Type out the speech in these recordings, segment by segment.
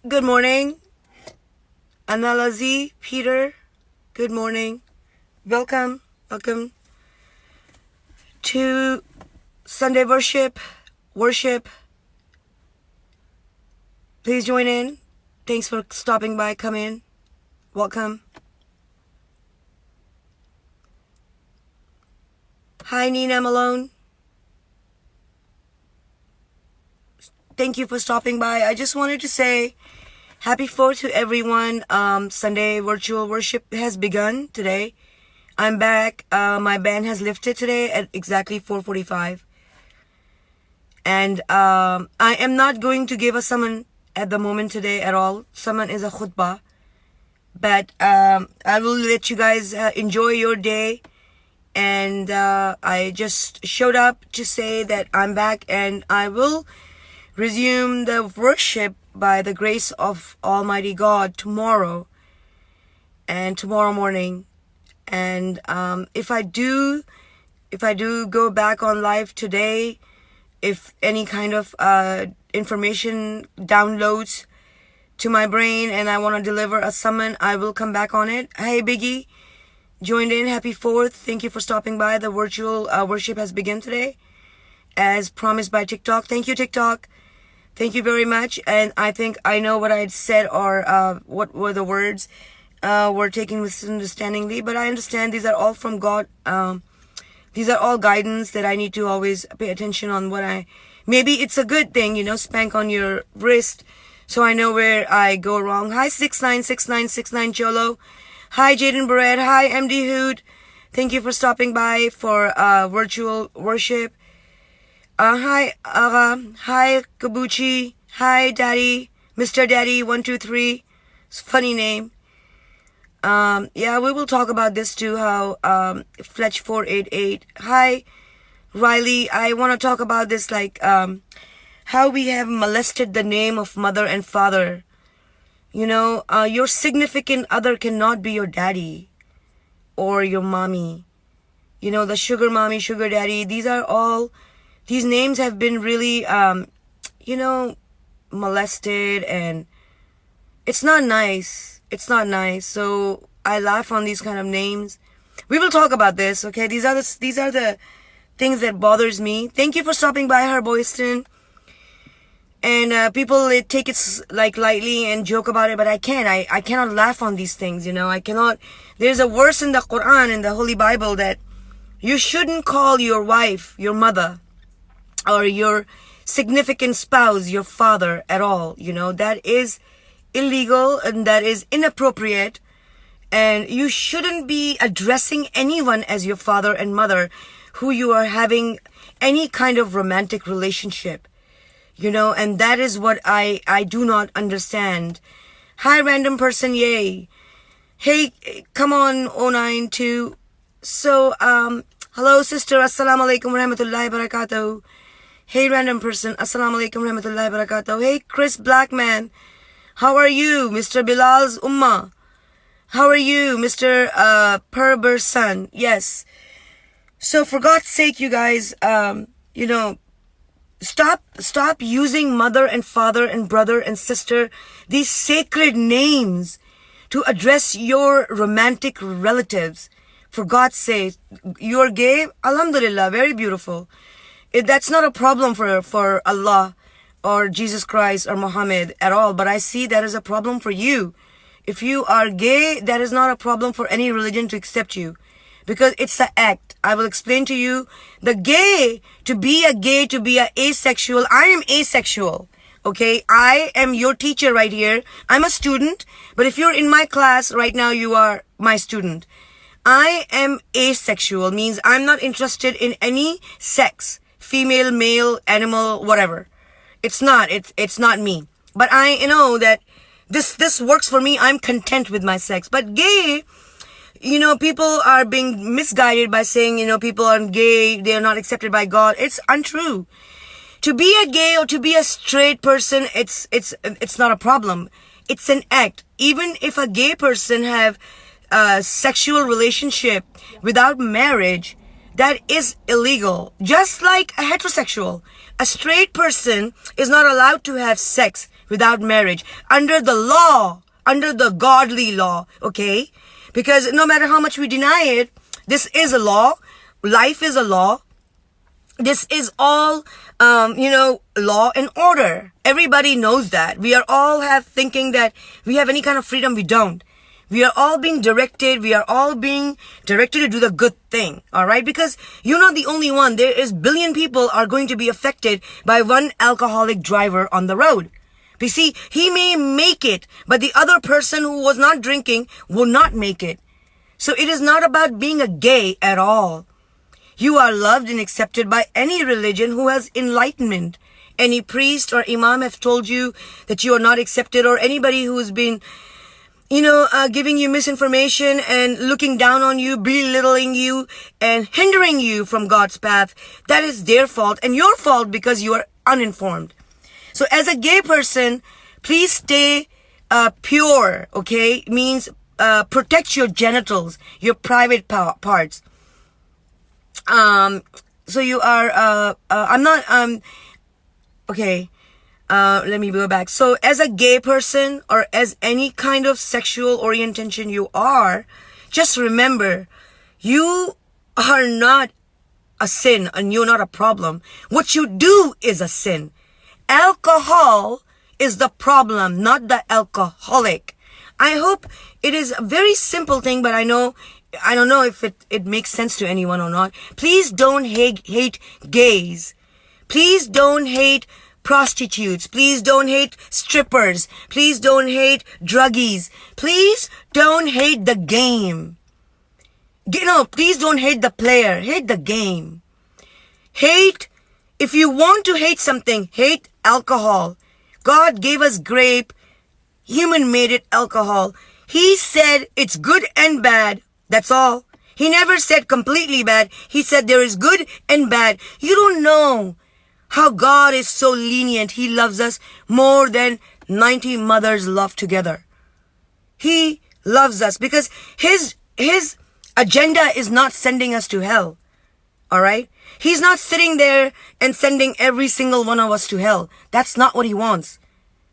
Good morning. Analazi, Peter, good morning. Welcome to Sunday worship. Please join in. Thanks for stopping by. Come in. Welcome. Hi, Nina Malone. Thank you for stopping by. I just wanted to say happy 4th to everyone. Sunday virtual worship has begun today. I'm back. My ban has lifted today at exactly 4:45. And I am not going to give a sermon at the moment today at all. Sermon is a khutbah. But I will let you guys enjoy your day. And I just showed up to say that I'm back and I will resume the worship by the grace of Almighty God tomorrow and tomorrow morning. And if I do go back on live today, if any kind of information downloads to my brain and I want to deliver a sermon, I will come back on it. Hey Biggie, joined in. Happy 4th. Thank you for stopping by. The virtual worship has begun today as promised by TikTok. Thank you, TikTok. Thank you very much. And I think I know what I had said or what were the words were taken misunderstandingly, but I understand these are all from God. These are all guidance that I need to always pay attention on maybe it's a good thing, spank on your wrist so I know where I go wrong. Hi 696969 Cholo. Hi Jaden Barrett. Hi MD Hood. Thank you for stopping by for virtual worship. Hi Aga. Hi Kabuchi. Hi Daddy. Mr. Daddy 123. It's a funny name. Yeah, we will talk about this too, how Fletch 488. Hi Riley. I want to talk about this how we have molested the name of mother and father. Your significant other cannot be your daddy or your mommy. The sugar mommy, sugar daddy, these names have been really, molested, and it's not nice. It's not nice. So I laugh on these kind of names. We will talk about this, okay? These are the things that bothers me. Thank you for stopping by, Herboyston. And people take it lightly and joke about it, but I can't. I cannot laugh on these things, I cannot. There's a verse in the Quran, in the Holy Bible, that you shouldn't call your wife your mother or your significant spouse your father at all. That is illegal and that is inappropriate. And you shouldn't be addressing anyone as your father and mother who you are having any kind of romantic relationship. And that is what I do not understand. Hi, random person, yay. Hey, come on, 092. So, hello, sister, assalamu alaikum warahmatullahi wabarakatuh. Hey, random person, assalamu alaikum warahmatullahi wabarakatuh. Hey, Chris Blackman, how are you, Mr. Bilal's Ummah? How are you, Mr. Perber's son? Yes. So, for God's sake, you guys, Stop using mother and father and brother and sister, these sacred names, to address your romantic relatives. For God's sake, you're gay, alhamdulillah, very beautiful. That's not a problem for Allah or Jesus Christ or Muhammad at all, but I see that as a problem for you. If you are gay, that is not a problem for any religion to accept you. Because it's an act. I will explain to you. To be a asexual, I am asexual. Okay? I am your teacher right here. I'm a student. But if you're in my class right now, you are my student. I am asexual, means I'm not interested in any sex. Female, male, animal, whatever. It's not me. But I know that this works for me. I'm content with my sex. But gay, people are being misguided by saying, people are gay, they are not accepted by God. It's untrue. To be a gay or to be a straight person, it's not a problem. It's an act. Even if a gay person have a sexual relationship without marriage, that is illegal. Just like a heterosexual. A straight person is not allowed to have sex without marriage. Under the law, under the godly law, okay? Because no matter how much we deny it, this is a law. Life is a law. This is all, law and order. Everybody knows that. We are all thinking that we have any kind of freedom. We don't. We are all being directed. We are all being directed to do the good thing. All right. Because you're not the only one. There is billion people are going to be affected by one alcoholic driver on the road. You see, he may make it, but the other person who was not drinking will not make it. So it is not about being a gay at all. You are loved and accepted by any religion who has enlightenment. Any priest or imam have told you that you are not accepted, or anybody who has been, giving you misinformation and looking down on you, belittling you and hindering you from God's path. That is their fault and your fault because you are uninformed. So as a gay person, please stay pure, okay? Means protect your genitals, your private parts. So you are, let me go back. So as a gay person or as any kind of sexual orientation you are, just remember, you are not a sin and you're not a problem. What you do is a sin. Alcohol is the problem, not the alcoholic. I hope it is a very simple thing, but I don't know if it makes sense to anyone or not. Please don't hate gays. Please don't hate prostitutes. Please don't hate strippers. Please don't hate druggies. Please don't hate the game. Please don't hate the player. Hate the game. If you want to hate something, hate alcohol. God gave us grape. Human made it alcohol. He said it's good and bad. That's all. He never said completely bad. He said there is good and bad. You don't know how God is so lenient. He loves us more than 90 mothers love together. He loves us because his agenda is not sending us to hell. All right? He's not sitting there and sending every single one of us to hell. That's not what he wants,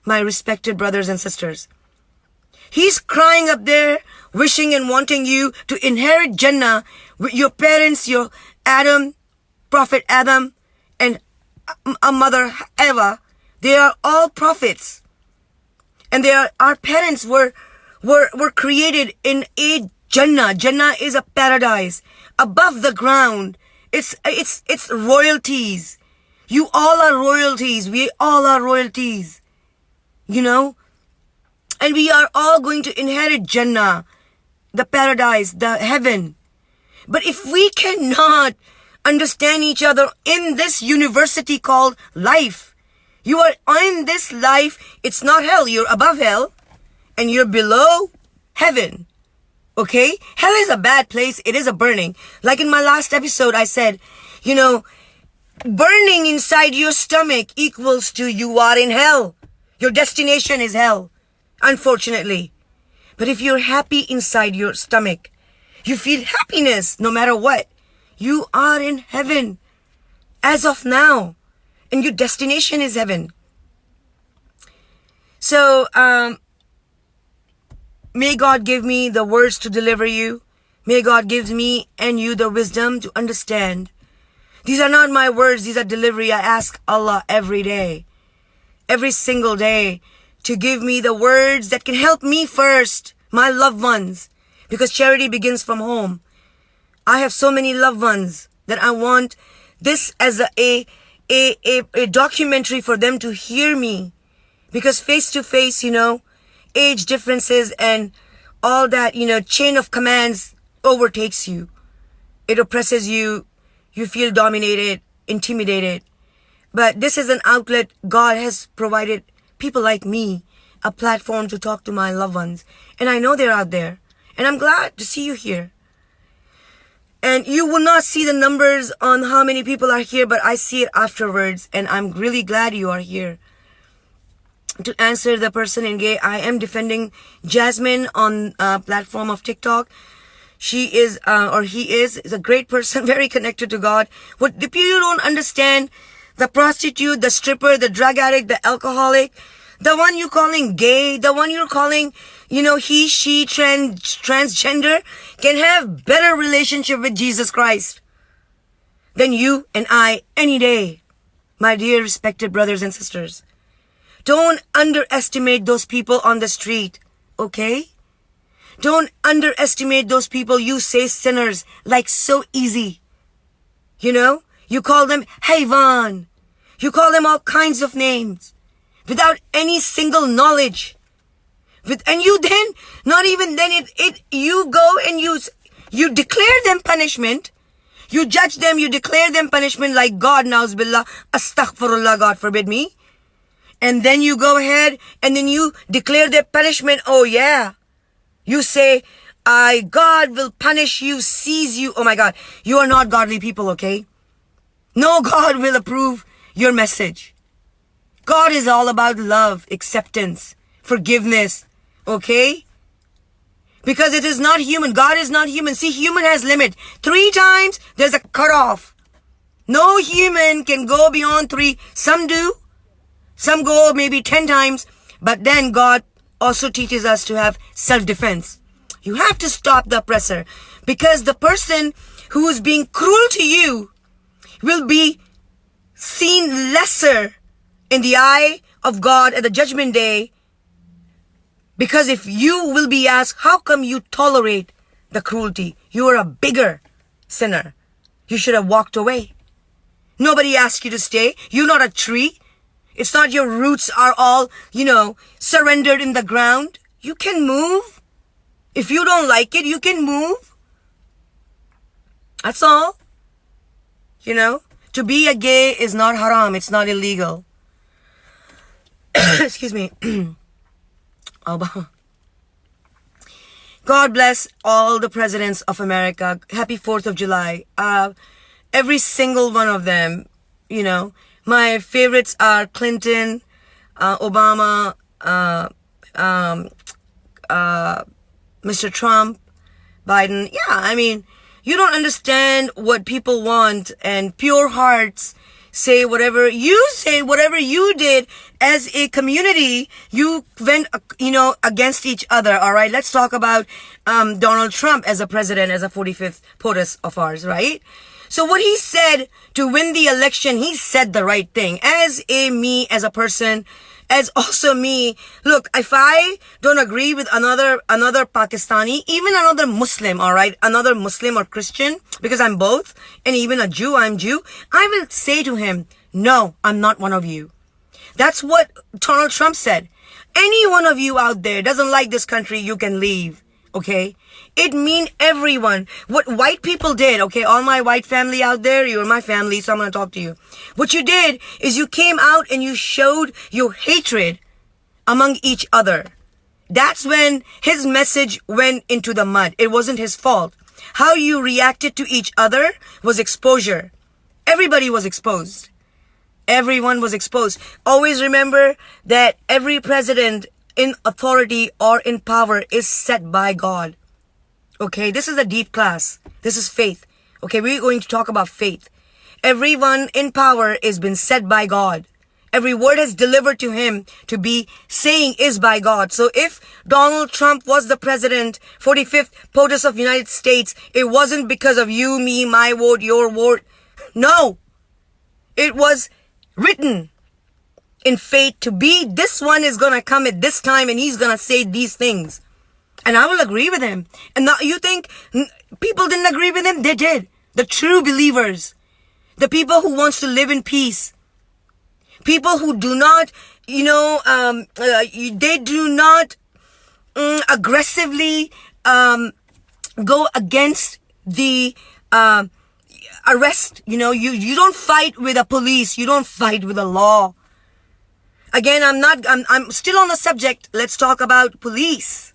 my respected brothers and sisters. He's crying up there, wishing and wanting you to inherit Jannah with your parents, your Prophet Adam, and a mother Eva. They are all prophets. And our parents were created in a Jannah. Jannah is a paradise above the ground. It's royalties. You all are royalties. We all are royalties. And we are all going to inherit Jannah, the paradise, the heaven. But if we cannot understand each other in this university called life, you are in this life, it's not hell. You're above hell and you're below heaven. Okay? Hell is a bad place. It is a burning. Like in my last episode, I said, burning inside your stomach equals to you are in hell. Your destination is hell, unfortunately. But if you're happy inside your stomach, you feel happiness no matter what, you are in heaven as of now. And your destination is heaven. So, may God give me the words to deliver you. May God give me and you the wisdom to understand. These are not my words. These are delivery. I ask Allah every day, every single day, to give me the words that can help me first, my loved ones, because charity begins from home. I have so many loved ones that I want this as a documentary for them to hear me, because face to face, age differences and all that, chain of commands overtakes you. It oppresses you. You feel dominated, intimidated. But this is an outlet. God has provided people like me a platform to talk to my loved ones. And I know they're out there. And I'm glad to see you here. And you will not see the numbers on how many people are here, but I see it afterwards. And I'm really glad you are here. To answer the person in gay, I am defending Jasmine on a platform of TikTok. She is, he is a great person, very connected to God. What if you don't understand the prostitute, the stripper, the drug addict, the alcoholic, The one you're calling gay, the one you're calling, he, she, transgender, can have better relationship with Jesus Christ than you and I any day. My dear respected brothers and sisters, don't underestimate those people on the street, okay? Don't underestimate those people you say sinners like so easy. You call them hayvan. You call them all kinds of names without any single knowledge. And you then, not even then, you go and you declare them punishment. You judge them, you declare them punishment like God, na'uzubillah, astaghfirullah, God forbid me. And then you go ahead and then you declare their punishment. Oh yeah. You say, God will punish you, seize you. Oh my God. You are not godly people, okay? No God will approve your message. God is all about love, acceptance, forgiveness, okay? Because it is not human. God is not human. See, human has limit. 3 times, there's a cutoff. No human can go beyond 3. Some do. Some go maybe 10 times. But then God also teaches us to have self-defense. You have to stop the oppressor. Because the person who is being cruel to you will be seen lesser in the eye of God at the judgment day. Because if you will be asked, how come you tolerate the cruelty? You are a bigger sinner. You should have walked away. Nobody asked you to stay. You're not a tree. It's not your roots are all, surrendered in the ground. You can move. If you don't like it, you can move. That's all. To be a gay is not haram. It's not illegal. Excuse me. God bless all the presidents of America. Happy 4th of July. Every single one of them, my favorites are Clinton, Obama, Mr. Trump, Biden. Yeah, you don't understand what people want, and pure hearts say whatever you did as a community. You went, against each other. All right. Let's talk about Donald Trump as a president, as a 45th POTUS of ours, right? So what he said to win the election, he said the right thing. As a person, as also me, look, if I don't agree with another Pakistani, even another Muslim, all right, another Muslim or Christian, because I'm both, and even a Jew, I'm Jew, I will say to him, no, I'm not one of you. That's what Donald Trump said. Any one of you out there doesn't like this country, you can leave. Okay? It mean everyone. What white people did, okay, all my white family out there, you're my family, so I'm going to talk to you. What you did is you came out and you showed your hatred among each other. That's when his message went into the mud. It wasn't his fault. How you reacted to each other was exposure. Everybody was exposed. Everyone was exposed. Always remember that every president in authority or in power is set by God. Okay, this is a deep class. This is faith. Okay, we're going to talk about faith. Everyone in power is been set by God. Every word is delivered to him to be saying is by God. So if Donald Trump was the president, 45th POTUS of United States, it wasn't because of you, me, my vote, your vote. No. It was written in fate to be, this one is going to come at this time and he's going to say these things. And I will agree with him. And now you think people didn't agree with him? They did. The true believers. The people who wants to live in peace. People who do not, they do not aggressively go against the arrest. You don't fight with the police. You don't fight with the law. Again, I'm still on the subject. Let's talk about police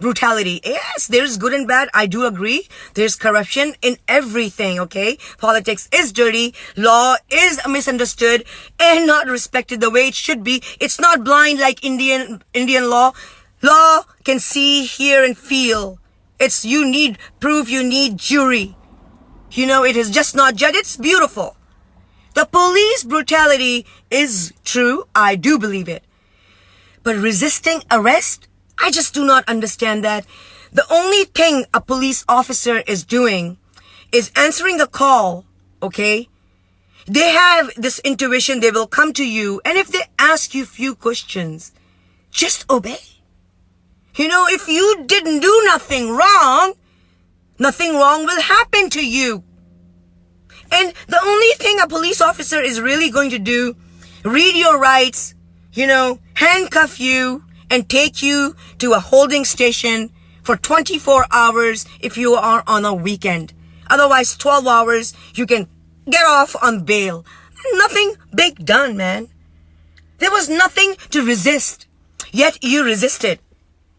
brutality. Yes, there's good and bad. I do agree. There's corruption in everything, okay? Politics is dirty. Law is misunderstood and not respected the way it should be. It's not blind like Indian law. Law can see, hear, and feel. You need proof, you need jury. It is just not judge. It's beautiful. The police brutality is true. I do believe it. But resisting arrest? I just do not understand that. The only thing a police officer is doing is answering a call, okay? They have this intuition, they will come to you, and if they ask you few questions, just obey. You know, if you didn't do nothing wrong will happen to you. And the only thing a police officer is really going to do, read your rights, you know, handcuff you and take you to a holding station for 24 hours if you are on a weekend. Otherwise, 12 hours, you can get off on bail. Nothing big done, man. There was nothing to resist. Yet you resisted.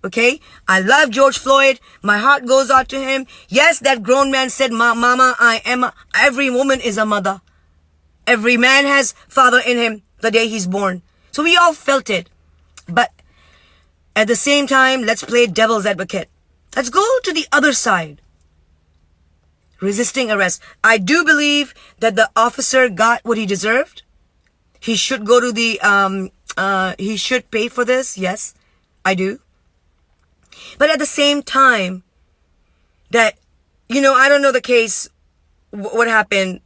Okay? I love George Floyd. My heart goes out to him. Yes, that grown man said, Mama, every woman is a mother. Every man has father in him the day he's born. So we all felt it. But at the same time, let's play devil's advocate. Let's go to the other side. Resisting arrest. I do believe that the officer got what he deserved. He should go to the, he should pay for this. Yes, I do. But at the same time, that, you know, I don't know the case, what happened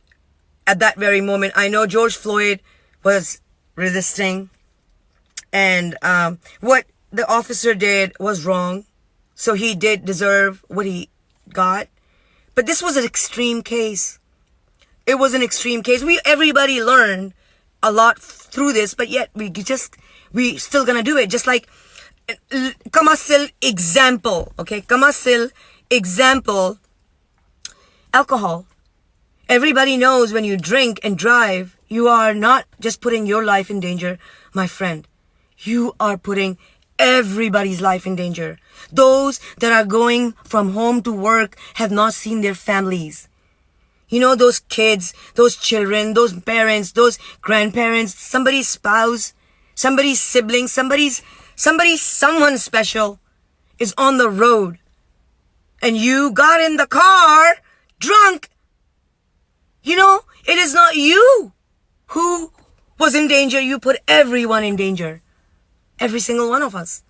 at that very moment. I know George Floyd was resisting, and what the officer did was wrong. So he did deserve what he got. But this was an extreme case. It was an extreme case. Everybody learned a lot through this, but yet we still gonna do it. Just like, Kamasil example, okay? Kamasil example, alcohol. Everybody knows when you drink and drive, you are not just putting your life in danger, my friend. You are putting everybody's life in danger. Those that are going from home to work have not seen their families. You know, those kids, those children, those parents, those grandparents, somebody's spouse, somebody's sibling, someone special is on the road. And you got in the car drunk. You know, it is not you who was in danger. You put everyone in danger. Every single one of us.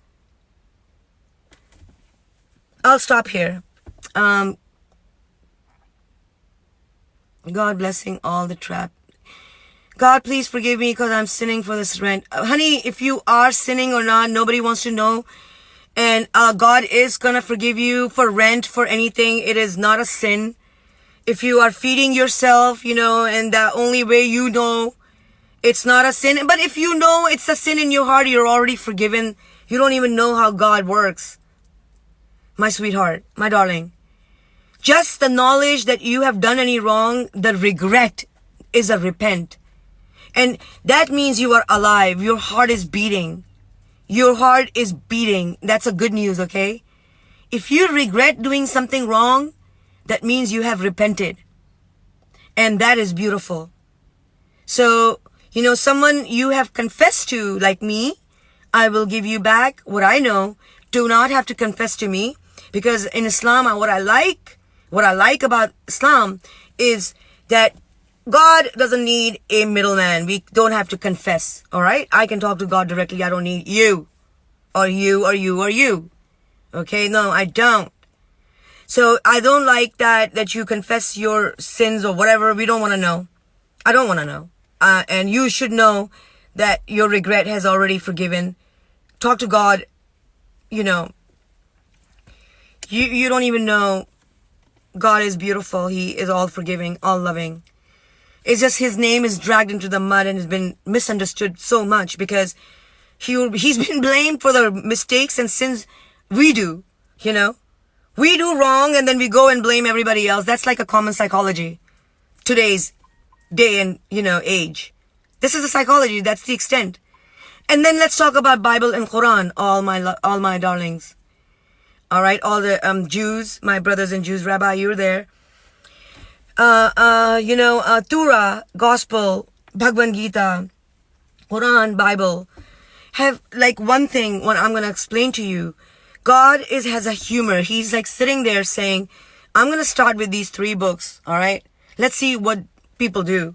I'll stop here. God blessing all the trap. God, please forgive me because I'm sinning for this rent. Honey, if you are sinning or not, nobody wants to know. And God is going to forgive you for rent, for anything. It is not a sin. If you are feeding yourself, you know, and the only way you know, it's not a sin. But if you know it's a sin in your heart, you're already forgiven. You don't even know how God works. My sweetheart, my darling. Just the knowledge that you have done any wrong, the regret is a repent. And that means you are alive. Your heart is beating. Your heart is beating. That's a good news, okay? If you regret doing something wrong, that means you have repented. And that is beautiful. So, you know, someone you have confessed to, like me, I will give you back what I know. Do not have to confess to me. Because in Islam, what I like about Islam is that God doesn't need a middleman. We don't have to confess. All right? I can talk to God directly. I don't need you. Or you, or you, or you. Okay? No, I don't. So I don't like that you confess your sins or whatever. We don't want to know. I don't want to know. And you should know that your regret has already forgiven. Talk to God. You know, you don't even know. God is beautiful. He is all forgiving, all loving. It's just his name is dragged into the mud and has been misunderstood so much because he's been blamed for the mistakes and sins we do, you know. We do wrong and then we go and blame everybody else. That's like a common psychology. Today's day and, you know, age. This is the psychology. That's the extent. And then let's talk about Bible and Quran, all my darlings. All right, all the Jews, my brothers and Jews. Rabbi, you're there. Torah, Gospel, Bhagavad Gita, Quran, Bible, have like one thing, what I'm going to explain to you. God has a humor. He's like sitting there saying, I'm going to start with these 3 books, all right? Let's see what people do.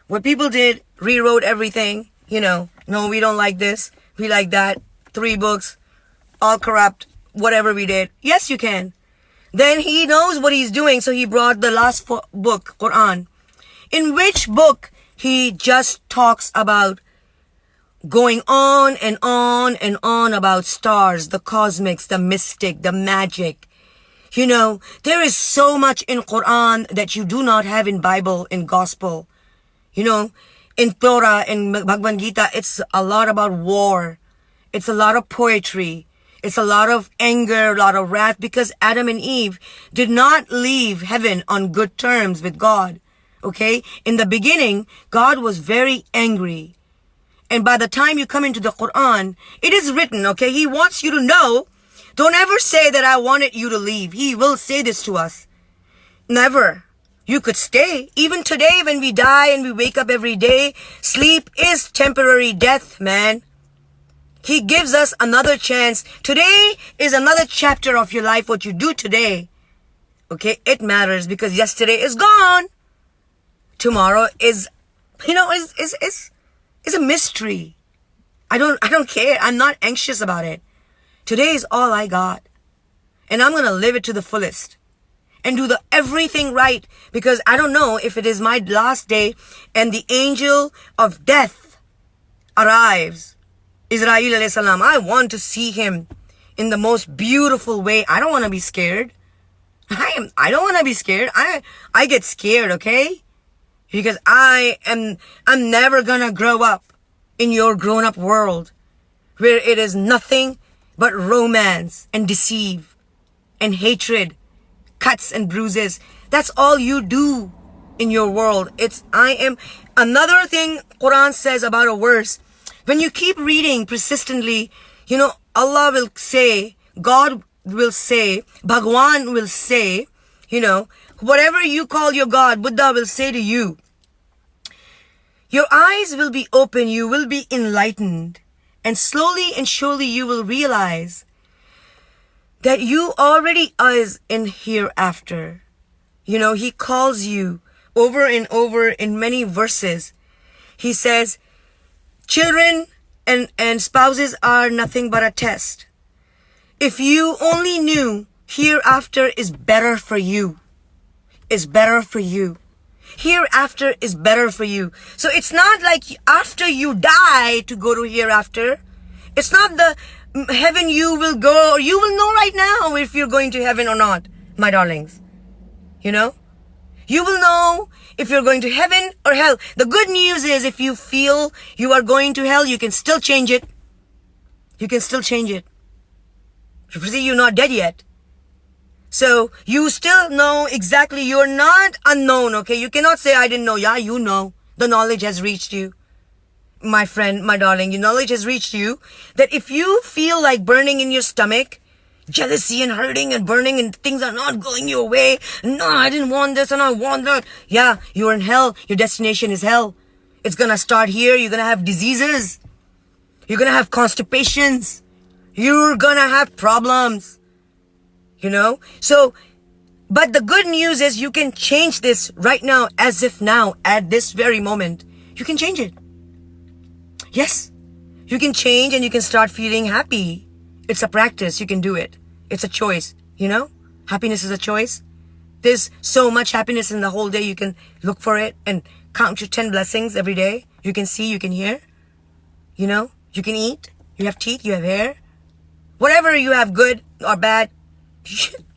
What people did, rewrote everything, you know. No, we don't like this. We like that. 3 books, all corrupt, whatever we did. Yes, you can. Then he knows what he's doing, so he brought the last book, Quran, in which book he just talks about going on and on and on about stars, the cosmics, the mystic, the magic. You know, there is so much in Quran that you do not have in Bible, in Gospel. You know, in Torah, in Bhagavad Gita, it's a lot about war. It's a lot of poetry. It's a lot of anger, a lot of wrath, because Adam and Eve did not leave heaven on good terms with God. Okay? In the beginning, God was very angry. And by the time you come into the Quran, it is written, okay? He wants you to know, don't ever say that I wanted you to leave. He will say this to us. Never. You could stay. Even today when we die and we wake up every day, sleep is temporary death, man. He gives us another chance. Today is another chapter of your life, what you do today. Okay, it matters because yesterday is gone. Tomorrow is, is a mystery. I don't care. I'm not anxious about it. Today is all I got. And I'm going to live it to the fullest. And do everything right. Because I don't know if it is my last day and the angel of death arrives. Israel alayhi salam. I want to see him in the most beautiful way. I don't want to be scared. I don't want to be scared. I get scared, okay? Because I'm never gonna grow up in your grown-up world where it is nothing but romance and deceive and hatred, cuts and bruises. That's all you do in your world. Another thing Quran says about a verse. When you keep reading persistently, Allah will say, God will say, Bhagwan will say, whatever you call your God, Buddha will say to you, your eyes will be open, you will be enlightened, and slowly and surely you will realize that you already is in hereafter. He calls you over and over in many verses. He says, children and spouses are nothing but a test. If you only knew hereafter is better for you, is better for you. Hereafter is better for you. So it's not like after you die to go to hereafter. It's not the heaven you will go, or you will know right now if you're going to heaven or not, my darlings. You will know if you're going to heaven or hell. The good news is if you feel you are going to hell, you can still change it. You can still change it. You see, you're not dead yet. So you still know exactly. You're not unknown, okay? You cannot say, I didn't know. Yeah, you know. The knowledge has reached you. My friend, my darling, your knowledge has reached you that if you feel like burning in your stomach, jealousy and hurting and burning and things are not going your way. No, I didn't want this and I want that. Yeah, you're in hell. Your destination is hell. It's going to start here. You're going to have diseases. You're going to have constipations. You're going to have problems. So, but the good news is you can change this right now, as if now, at this very moment, you can change it. Yes, you can change and you can start feeling happy. It's a practice. You can do it. It's a choice, Happiness is a choice. There's so much happiness in the whole day. You can look for it and count your 10 blessings every day. You can see, you can hear, you can eat. You have teeth, you have hair. Whatever you have, good or bad,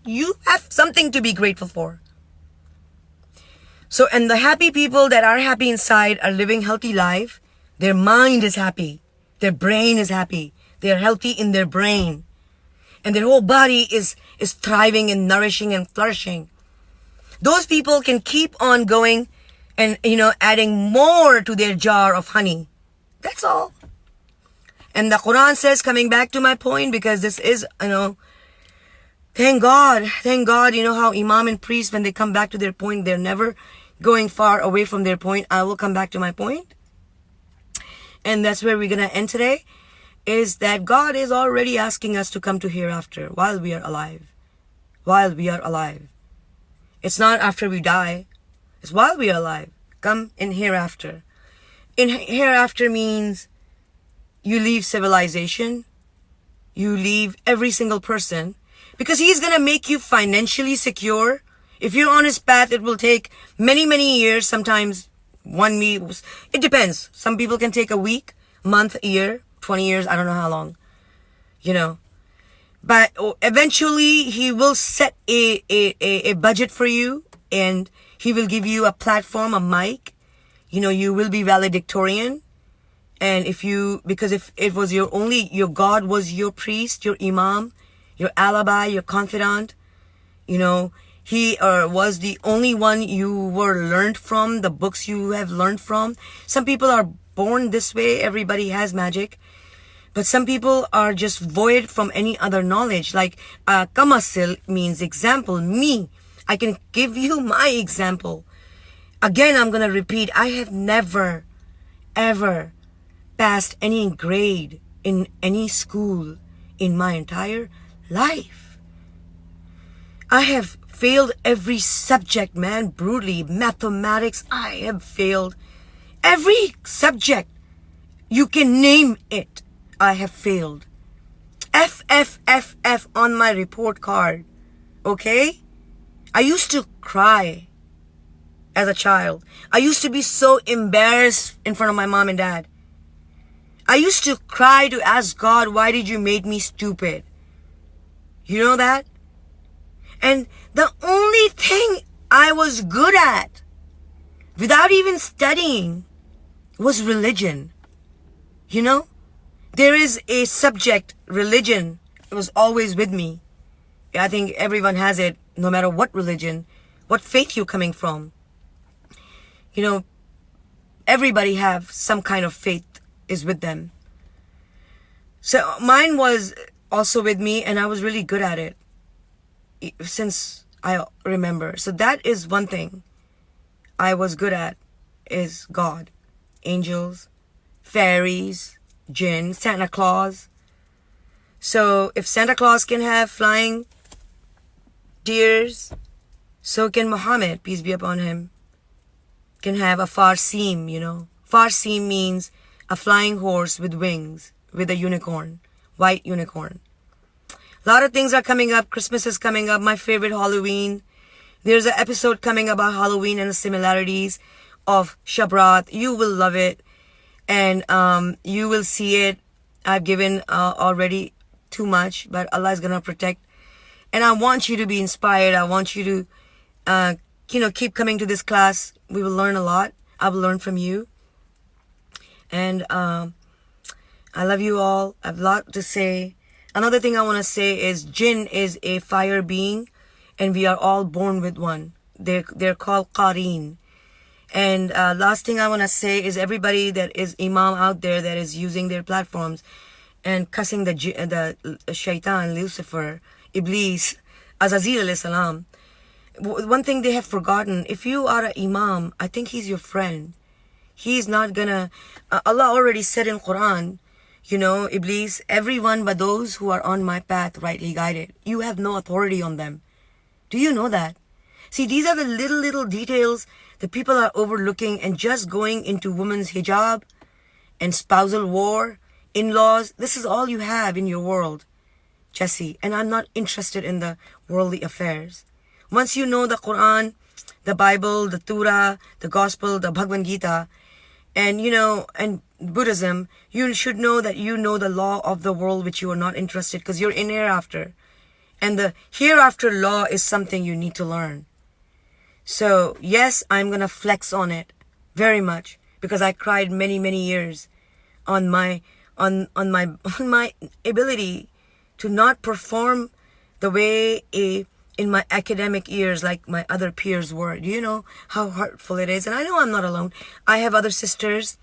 you have something to be grateful for. So, and the happy people that are happy inside are living healthy life. Their mind is happy. Their brain is happy. They are healthy in their brain. And their whole body is thriving and nourishing and flourishing. Those people can keep on going and, adding more to their jar of honey. That's all. And the Quran says, coming back to my point, because this is, thank God, how imam and priest, when they come back to their point, they're never going far away from their point. I will come back to my point. And that's where we're going to end today, is that God is already asking us to come to hereafter while we are alive. While we are alive. It's not after we die. It's while we are alive. Come in hereafter. In hereafter means you leave civilization. you leave every single person, because he's going to make you financially secure. If you're on his path, it will take many, many years, sometimes 1 week. It depends. Some people can take a week, month, a year, 20 years. I don't know how long, you know. But eventually he will set a budget for you, and he will give you a platform, a mic. You know, you will be valedictorian. And because if it was your God was your priest, your imam, your alibi, your confidant, you know, he was the only one you were learned from, the books you have learned from. Some people are born this way. Everybody has magic. But some people are just void from any other knowledge. Like, kamasil means example. Me, I can give you my example. Again, I'm going to repeat. I have never, ever passed any grade in any school in my entire life. I have failed every subject, man, brutally. Mathematics, I have failed. Every subject, you can name it, I have failed. F, F, F, F on my report card. Okay? I used to cry as a child. I used to be so embarrassed in front of my mom and dad. I used to cry to ask God, why did you make me stupid? You know that? And the only thing I was good at, without even studying, was religion. You know? There is a subject, religion. It was always with me. I think everyone has it, no matter what religion, what faith you're coming from. You know, everybody have some kind of faith is with them. So mine was also with me, and I was really good at it since I remember. So that is one thing I was good at, is God, angels, fairies, jinn, Santa Claus. So if Santa Claus can have flying deers, so can Muhammad, peace be upon him, can have a farsim, you know. Farsim means a flying horse with wings, with a unicorn, white unicorn. A lot of things are coming up. Christmas is coming up. My favorite, Halloween. There's an episode coming about Halloween and the similarities of Shabrat. You will love it. And you will see it. I've given already too much, but Allah is going to protect. And I want you to be inspired. I want you to, keep coming to this class. We will learn a lot. I will learn from you. And I love you all. I have a lot to say. Another thing I want to say is jinn is a fire being, and we are all born with one. They're called qareen. And last thing I want to say is everybody that is imam out there that is using their platforms and cussing the shaitan, Lucifer, Iblis, Azazil alayhi salam. One thing they have forgotten, if you are an imam, I think he's your friend. He's not gonna, Allah already said in Quran, you know, Iblis, everyone but those who are on my path rightly guided. You have no authority on them. Do you know that? See, these are the little details that people are overlooking and just going into women's hijab and spousal war, in-laws. This is all you have in your world, Jesse. And I'm not interested in the worldly affairs. Once you know the Quran, the Bible, the Torah, the Gospel, the Bhagavad Gita, and, and Buddhism, you should know that you know the law of the world which you are not interested, because you're in hereafter. And the hereafter law is something you need to learn. So, yes, I'm going to flex on it very much, because I cried many, many years on my ability to not perform the way in my academic years like my other peers were. Do you know how hurtful it is? And I know I'm not alone. I have other sisters,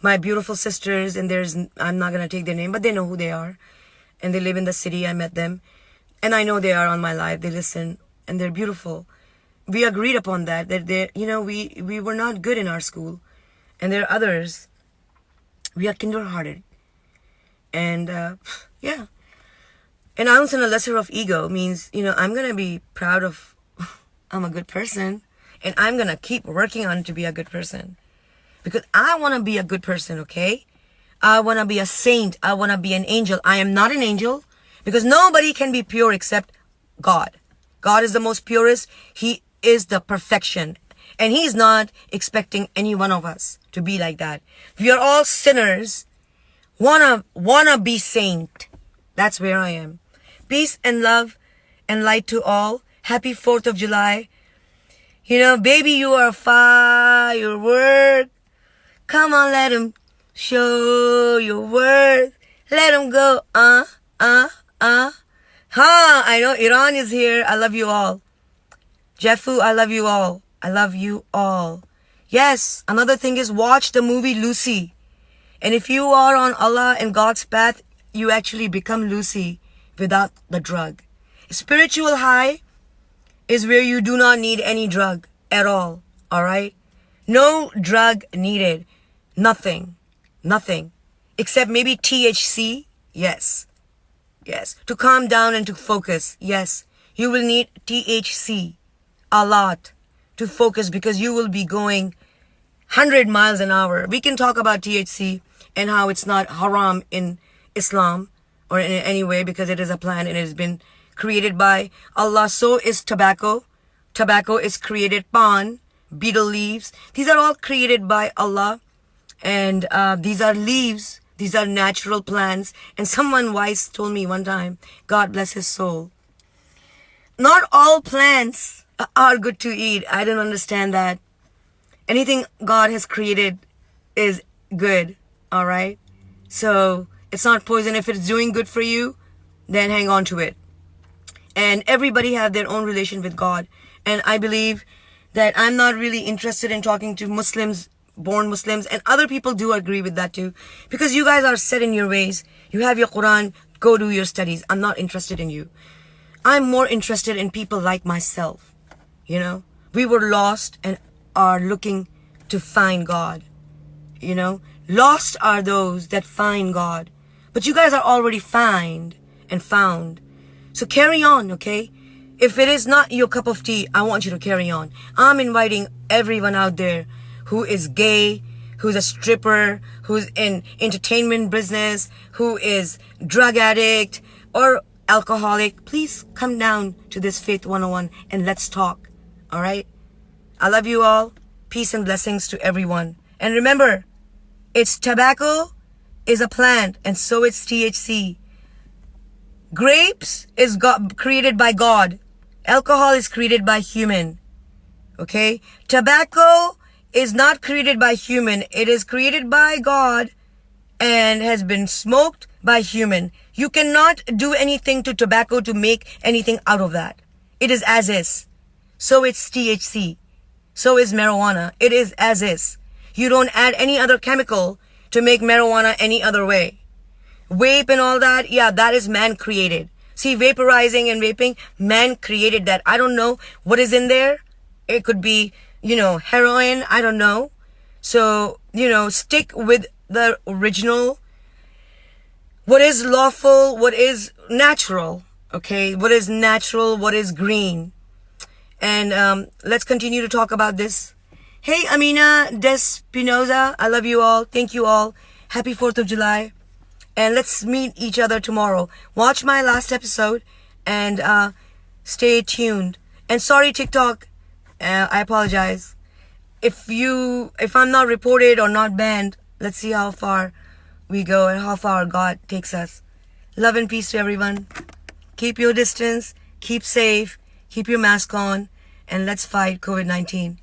my beautiful sisters, and I'm not going to take their name, but they know who they are. And they live in the city. I met them. And I know they are on my live. They listen, and they're beautiful. We agreed upon that we were not good in our school. And there are others. We are kindergarten. And, yeah. An ounce and a lesser of ego means, I'm going to be proud of, I'm a good person. And I'm going to keep working on to be a good person. Because I want to be a good person, okay? I want to be a saint. I want to be an angel. I am not an angel. Because nobody can be pure except God. God is the most purest. He is the perfection. And He's not expecting any one of us to be like that. We are all sinners. Wanna be saint. That's where I am. Peace and love and light to all. Happy 4th of July. You know, baby, you are firework. Come on, let 'em show your worth. Let 'em go. I know Iran is here. I love you all. Jeffu, I love you all. I love you all. Yes, another thing is watch the movie Lucy. And if you are on Allah and God's path, you actually become Lucy without the drug. Spiritual high is where you do not need any drug at all. Alright? No drug needed. Nothing. Nothing. Except maybe THC. Yes. Yes. To calm down and to focus. Yes. You will need THC a lot to focus because you will be going 100 miles an hour. We can talk about THC and how it's not haram in Islam or in any way because it is a plant and it has been created by Allah. So is tobacco. Tobacco is created. Pan, betel leaves. These are all created by Allah. And these are leaves. These are natural plants. And someone wise told me one time, God bless his soul, not all plants are good to eat. I don't understand that. Anything God has created is good. Alright? So it's not poison. If it's doing good for you, then hang on to it. And everybody have their own relation with God. And I believe that I'm not really interested in talking to Muslims, born Muslims, and other people do agree with that too. Because you guys are set in your ways. You have your Quran, go do your studies. I'm not interested in you. I'm more interested in people like myself. You know, we were lost and are looking to find God. You know, lost are those that find God. But you guys are already found and found. So carry on, okay? If it is not your cup of tea, I want you to carry on. I'm inviting everyone out there who is gay, who's a stripper, who's in entertainment business, who is drug addict or alcoholic. Please come down to this Faith 101 and let's talk. All right? I love you all. Peace and blessings to everyone. And remember, it's tobacco is a plant and so is THC. Grapes is created by God. Alcohol is created by human. Okay? Tobacco is not created by human. It is created by God and has been smoked by human. You cannot do anything to tobacco to make anything out of that. It is as is. So it's THC. So is marijuana. It is as is. You don't add any other chemical to make marijuana any other way. Vape and all that, yeah, that is man created. See, vaporizing and vaping, man created that. I don't know what is in there. It could be, heroin. I don't know. So, stick with the original. What is lawful? What is natural? Okay, what is natural? What is green? And let's continue to talk about this. Hey, Amina Despinoza, I love you all. Thank you all. Happy 4th of July. And let's meet each other tomorrow. Watch my last episode and stay tuned. And sorry, TikTok, I apologize. If I'm not reported or not banned, let's see how far we go and how far God takes us. Love and peace to everyone. Keep your distance, keep safe, keep your mask on, and let's fight COVID-19.